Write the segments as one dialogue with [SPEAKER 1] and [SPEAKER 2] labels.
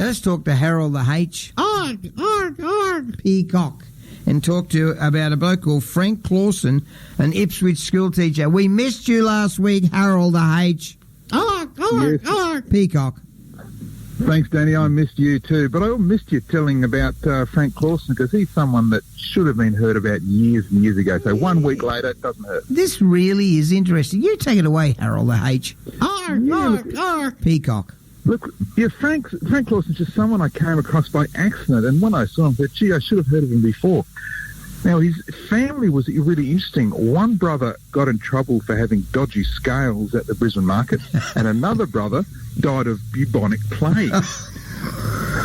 [SPEAKER 1] Now let's talk to Harold the H. Peacock. And talk about a bloke called Frank Clawson, an Ipswich school teacher. We missed you last week, Harold the H.
[SPEAKER 2] Yes.
[SPEAKER 1] Peacock.
[SPEAKER 2] Thanks, Danny. I missed you too. But I missed you telling about Frank Clawson, because he's someone that should have been heard about years and years ago. So 1 week later, it doesn't hurt.
[SPEAKER 1] This really is interesting. You take it away, Harold the H. Peacock.
[SPEAKER 2] Look, yeah, Frank Clawson's just someone I came across by accident. And when I saw him, I thought, gee, I should have heard of him before. Now, his family was really interesting. One brother got in trouble for having dodgy scales at the Brisbane market, and another brother died of bubonic plague.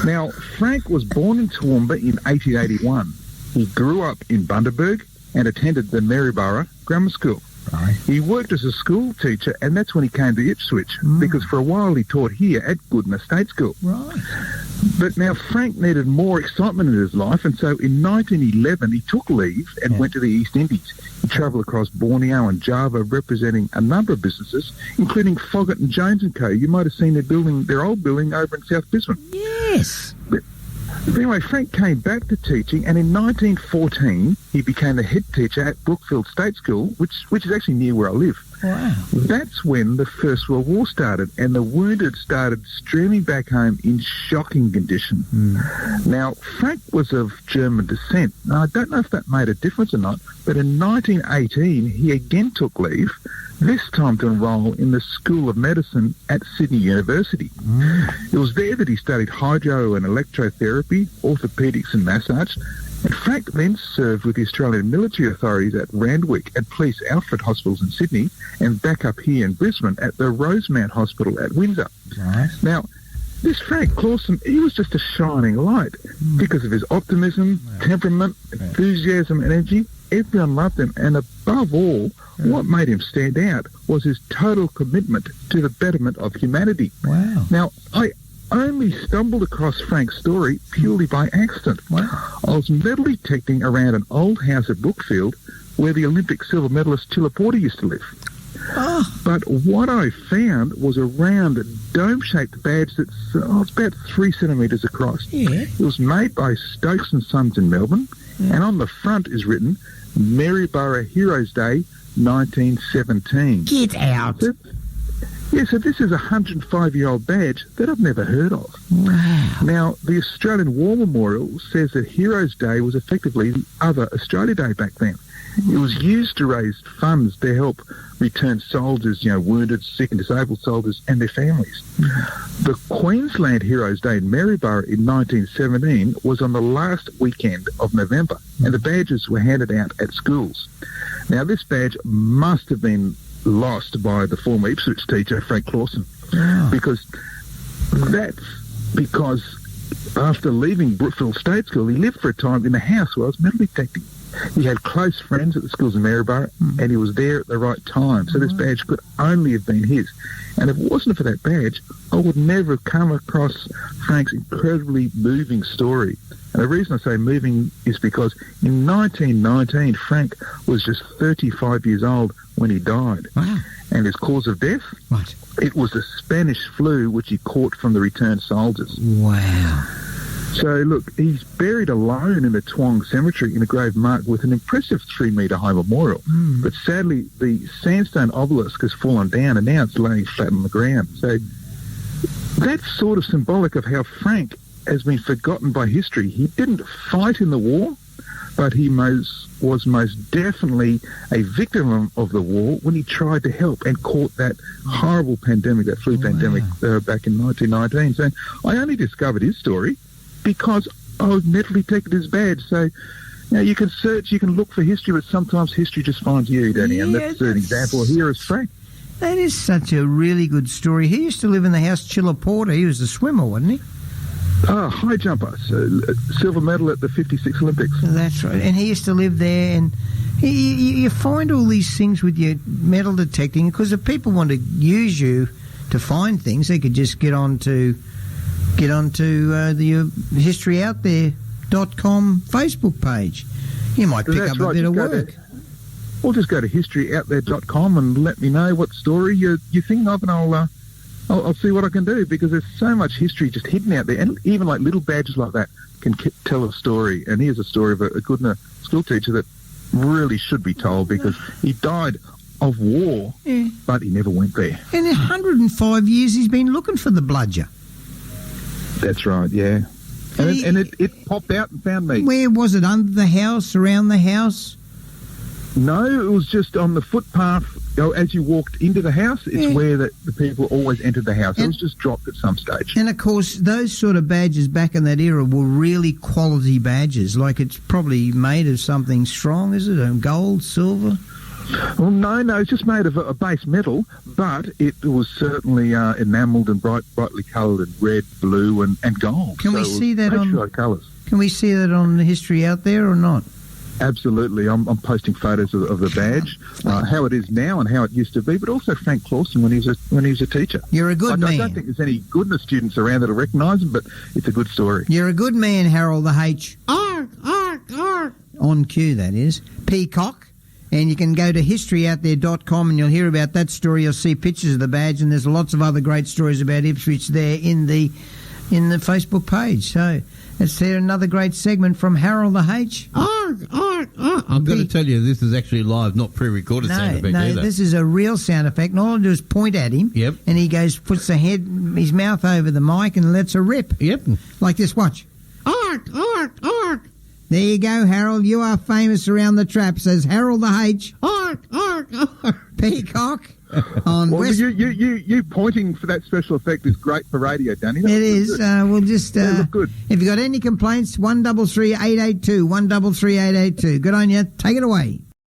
[SPEAKER 2] Now, Frank was born in Toowoomba in 1881. He grew up in Bundaberg and attended the Maryborough Grammar School.
[SPEAKER 1] Right.
[SPEAKER 2] He worked as a school teacher, and that's when he came to Ipswich, because for a while he taught here at Goodna State School.
[SPEAKER 1] Right.
[SPEAKER 2] But now Frank needed more excitement in his life, and so in 1911 he took leave and went to the East Indies. He travelled across Borneo and Java, representing a number of businesses, including Foggett and Jones & Co. You might have seen their old building over in South Brisbane.
[SPEAKER 1] Yes.
[SPEAKER 2] But anyway, Frank came back to teaching, and in 1914 he became the head teacher at Brookfield State School, which is actually near where I live.
[SPEAKER 1] Wow.
[SPEAKER 2] That's when the First World War started, and the wounded started streaming back home in shocking condition. Now, Frank was of German descent. Now, I don't know if that made a difference or not, but in 1918 he again took leave, this time to enrol in the School of Medicine at Sydney University. It was there that he studied hydro and electrotherapy, orthopaedics and massage. And Frank then served with the Australian military authorities at Randwick and Police Alfred Hospitals in Sydney, and back up here in Brisbane at the Rosemount Hospital at Windsor.
[SPEAKER 1] Right.
[SPEAKER 2] Now, this Frank Clawson, he was just a shining light because of his optimism, temperament, enthusiasm, energy. Everyone loved him, and above all, what made him stand out was his total commitment to the betterment of humanity.
[SPEAKER 1] Wow.
[SPEAKER 2] Now, I only stumbled across Frank's story purely by accident.
[SPEAKER 1] Wow.
[SPEAKER 2] I was metal detecting around an old house at Brookfield where the Olympic silver medalist Chilla Porter used to live.
[SPEAKER 1] Oh.
[SPEAKER 2] But what I found was a round dome-shaped badge that's about 3 centimetres across.
[SPEAKER 1] Yeah.
[SPEAKER 2] It was made by Stokes and Sons in Melbourne, and on the front is written, Maryborough Heroes Day, 1917.
[SPEAKER 1] Get out.
[SPEAKER 2] So this is a 105-year-old badge that I've never heard of.
[SPEAKER 1] Wow.
[SPEAKER 2] Now, the Australian War Memorial says that Heroes Day was effectively the other Australia Day back then. It was used to raise funds to help return soldiers, wounded, sick and disabled soldiers and their families. The Queensland Heroes Day in Maryborough in 1917 was on the last weekend of November, and the badges were handed out at schools. Now, this badge must have been lost by the former Ipswich teacher, Frank Clawson, because after leaving Brookfield State School, he lived for a time in the house where I was metal detecting. He had close friends at the schools in Maryborough, and he was there at the right time. So this badge could only have been his. And if it wasn't for that badge, I would never have come across Frank's incredibly moving story. And the reason I say moving is because in 1919, Frank was just 35 years old when he died.
[SPEAKER 1] Wow.
[SPEAKER 2] And his cause of death?
[SPEAKER 1] What?
[SPEAKER 2] It was the Spanish flu, which he caught from the returned soldiers.
[SPEAKER 1] Wow.
[SPEAKER 2] So, look, he's buried alone in the Twong Cemetery in a grave marked with an impressive 3-metre high memorial. But sadly, the sandstone obelisk has fallen down and now it's laying flat on the ground. So that's sort of symbolic of how Frank has been forgotten by history. He didn't fight in the war, but he was most definitely a victim of the war when he tried to help and caught that horrible pandemic, that flu pandemic back in 1919. So I only discovered his story because I metal detected his badge. So you can search, you can look for history, but sometimes history just finds you, Danny, and that's an example here is Frank.
[SPEAKER 1] That is such a really good story. He used to live in the house Chilla Porter. He was a swimmer, wasn't he?
[SPEAKER 2] Oh, high jumper, silver medal at the 56 Olympics.
[SPEAKER 1] That's right. And he used to live there, and you find all these things with your metal detecting, because if people want to use you to find things, they could just get onto the historyouthere.com Facebook page. You might pick up a bit of work.
[SPEAKER 2] Or just go to historyouthere.com and let me know what story you're thinking of, and I'll I'll see what I can do, because there's so much history just hidden out there, and even like little badges like that can tell a story. And here's a story of a Goodna school teacher that really should be told, because he died of war, but he never went there.
[SPEAKER 1] In 105 years, he's been looking for the bludger.
[SPEAKER 2] That's right, yeah. And it popped out and found me.
[SPEAKER 1] Where was it? Under the house? Around the house?
[SPEAKER 2] No, it was just on the footpath. As you walked into the house, it's where the people always entered the house. It was just dropped at some stage.
[SPEAKER 1] And, of course, those sort of badges back in that era were really quality badges. Like, it's probably made of something strong, is it? Gold, silver?
[SPEAKER 2] Well, no, it's just made of a base metal, but it was certainly enamelled and brightly coloured in red, blue and gold.
[SPEAKER 1] Can we see that on
[SPEAKER 2] colours?
[SPEAKER 1] Can we see that on the History Out there or not?
[SPEAKER 2] Absolutely. I'm posting photos of the badge, how it is now and how it used to be, but also Frank Clawson when he was a teacher.
[SPEAKER 1] You're a good man.
[SPEAKER 2] I don't think there's any Goodna students around that'll recognise him, but it's a good story.
[SPEAKER 1] You're a good man, Harold the H. Ark, ark, ark. On cue, that is. Peacock. And you can go to historyouthere.com and you'll hear about that story. You'll see pictures of the badge, and there's lots of other great stories about Ipswich there in the Facebook page. So it's there, another great segment from Harold the H. Arg, arg, arg.
[SPEAKER 3] I'm going to tell you, this is actually live, not pre-recorded sound effect either. No,
[SPEAKER 1] this is a real sound effect. And all I do is point at him, and he puts his mouth over the mic and lets a rip.
[SPEAKER 3] Yep.
[SPEAKER 1] Like this, watch. Arg, arg, arg. There you go, Harold. You are famous around the trap, says Harold the H. Arg, arg, arg. Peacock. On
[SPEAKER 2] well,
[SPEAKER 1] West...
[SPEAKER 2] you pointing for that special effect is great for radio, Danny.
[SPEAKER 1] It is. We'll just...
[SPEAKER 2] look good.
[SPEAKER 1] If you've got any complaints, 133 882, 133 882. Good on you. Take it away.